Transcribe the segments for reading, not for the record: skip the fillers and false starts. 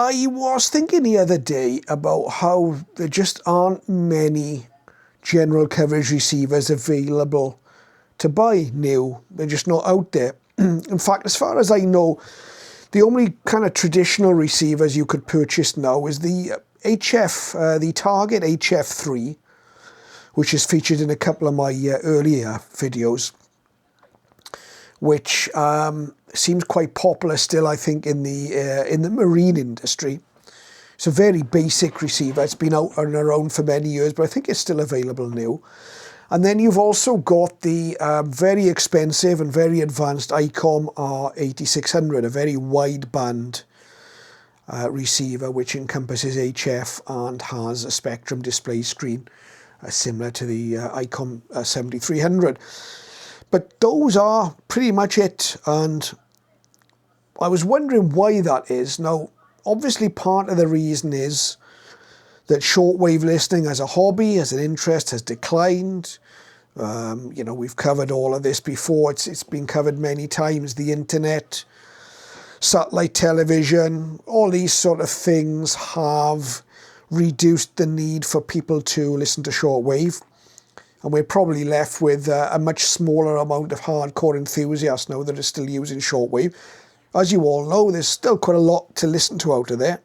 I was thinking the other day about how there just aren't many general coverage receivers available to buy new. They're just not out there. In fact, as far as I know, the only kind of traditional receivers you could purchase now is the the Target HF3, which is featured in a couple of my earlier videos, which seems quite popular still, I think, in the marine industry. It's a very basic receiver. It's been out and around for many years, but I think it's still available new. And then you've also got the very expensive and very advanced ICOM R8600, a very wide band receiver which encompasses HF and has a spectrum display screen similar to the ICOM 7300. But those are pretty much it, and I was wondering why that is. Now, obviously part of the reason is that shortwave listening as a hobby, as an interest, has declined. You know, we've covered all of this before. It's been covered many times. The internet, satellite television, all these sort of things have reduced the need for people to listen to shortwave. And we're probably left with a much smaller amount of hardcore enthusiasts now that are still using shortwave. As you all know, there's still quite a lot to listen to out of there.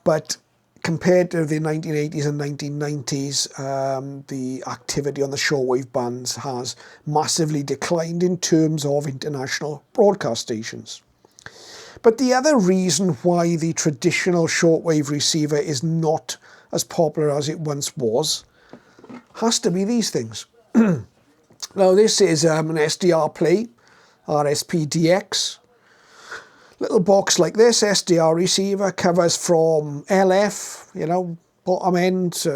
But compared to the 1980s and 1990s, the activity on the shortwave bands has massively declined in terms of international broadcast stations. But the other reason why the traditional shortwave receiver is not as popular as it once was has to be these things. Now, this is an SDR Play RSP-DX. Little box like this, SDR receiver, covers from LF, you know, bottom end,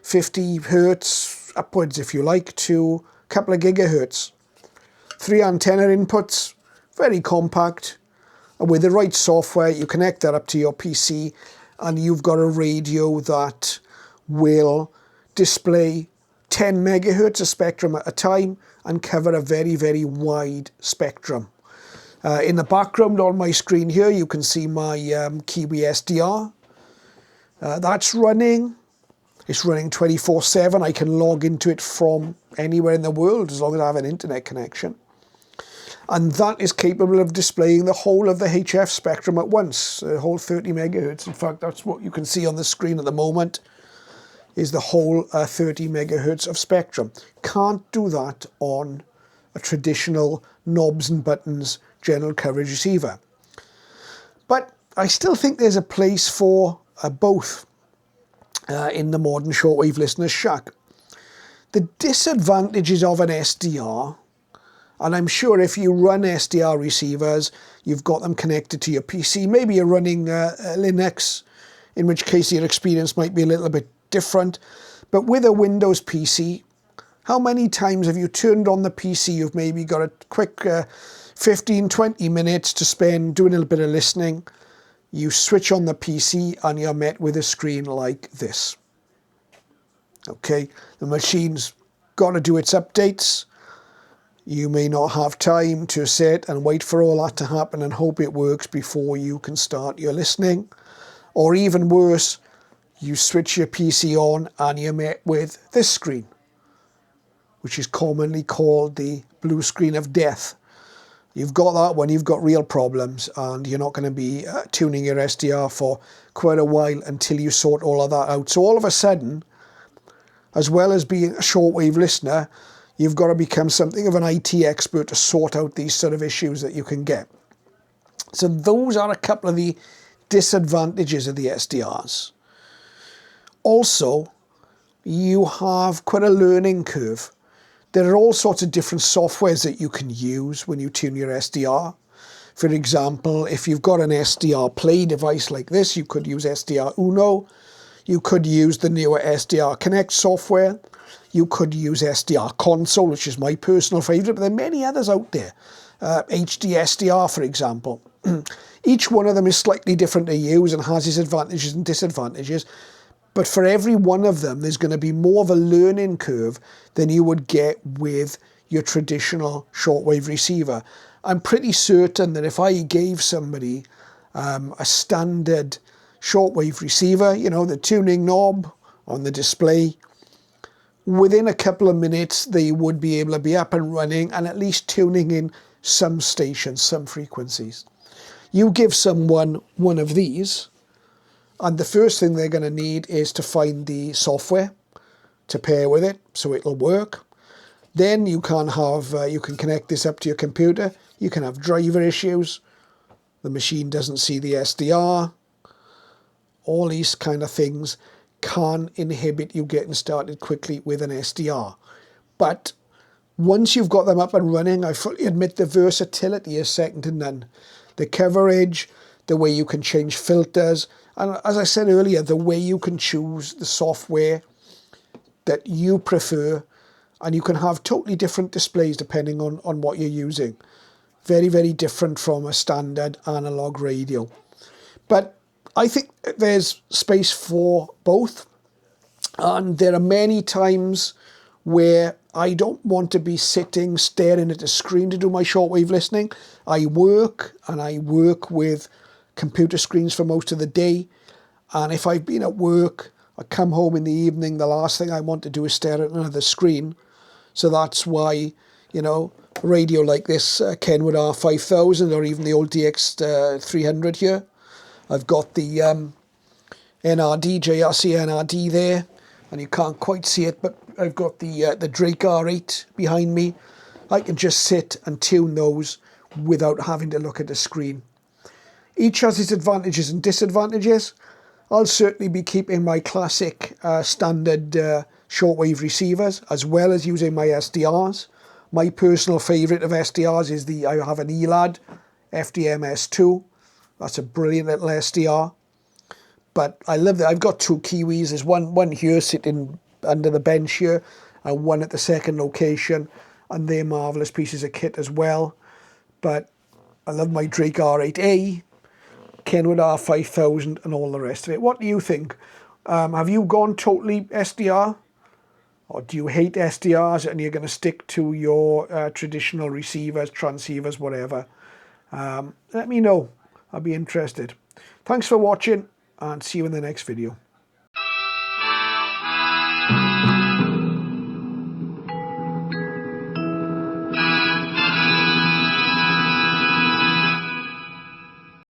50 hertz upwards if you like, to a couple of gigahertz. 3 antenna inputs, very compact, and with the right software you connect that up to your PC and you've got a radio that will display 10 megahertz of spectrum at a time and cover a very, very wide spectrum. In the background on my screen here, you can see my Kiwi SDR. That's running. It's running 24/7. I can log into it from anywhere in the world as long as I have an internet connection. And that is capable of displaying the whole of the HF spectrum at once, the whole 30 megahertz. In fact, that's what you can see on the screen at the moment, is the whole 30 megahertz of spectrum. Can't do that on a traditional knobs and buttons general coverage receiver. But I still think there's a place for both in the modern shortwave listener's shack. The disadvantages of an SDR, and I'm sure if you run SDR receivers, you've got them connected to your PC. Maybe you're running Linux, in which case your experience might be a little bit different. But with a Windows PC, how many times have you turned on the PC, you've maybe got a quick 15, 20 minutes to spend doing a little bit of listening. You switch on the PC and you're met with a screen like this. Okay, the machine's got to do its updates. You may not have time to sit and wait for all that to happen and hope it works before you can start your listening. Or even worse, you switch your PC on and you're met with this screen, which is commonly called the blue screen of death. You've got that when you've got real problems and you're not going to be tuning your SDR for quite a while until you sort all of that out. So all of a sudden, as well as being a shortwave listener, you've got to become something of an IT expert to sort out these sort of issues that you can get. So those are a couple of the disadvantages of the SDRs. Also, you have quite a learning curve. There are all sorts of different softwares that you can use when you tune your SDR. For example, if you've got an SDR Play device like this, you could use SDR Uno. You could use the newer SDR Connect software. You could use SDR Console, which is my personal favorite, but there are many others out there. HD SDR, for example. Each one of them is slightly different to use and has its advantages and disadvantages. But for every one of them, there's going to be more of a learning curve than you would get with your traditional shortwave receiver. I'm pretty certain that if I gave somebody a standard shortwave receiver, you know, the tuning knob on the display. Within a couple of minutes, they would be able to be up and running and at least tuning in some stations, some frequencies. You give someone one of these, and the first thing they're going to need is to find the software to pair with it so it'll work. Then you can connect this up to your computer. You can have driver issues. The machine doesn't see the SDR. All these kind of things can inhibit you getting started quickly with an SDR. But once you've got them up and running, I fully admit the versatility is second to none. The coverage, the way you can change filters, and as I said earlier, the way you can choose the software that you prefer, and you can have totally different displays depending on what you're using. Very, very different from a standard analog radio. But I think there's space for both. And there are many times where I don't want to be sitting staring at a screen to do my shortwave listening. I work with computer screens for most of the day. And if I've been at work, I come home in the evening, the last thing I want to do is stare at another screen. So that's why, you know, radio like this Kenwood R5000 or even the old DX300 here. I've got the NRD, JRC NRD there, and you can't quite see it, but I've got the Drake R8 behind me. I can just sit and tune those without having to look at the screen. Each has its advantages and disadvantages. I'll certainly be keeping my classic standard shortwave receivers as well as using my SDRs. My personal favourite of SDRs is I have an ELAD FDM-S2. That's a brilliant little SDR. But I love that. I've got two Kiwis. There's one here sitting under the bench here and one at the second location. And they're marvellous pieces of kit as well. But I love my Drake R8A, Kenwood R5000 and all the rest of it. What do you think? Have you gone totally SDR? Or do you hate SDRs and you're going to stick to your traditional receivers, transceivers, whatever? Let me know. I'll be interested. Thanks for watching and see you in the next video.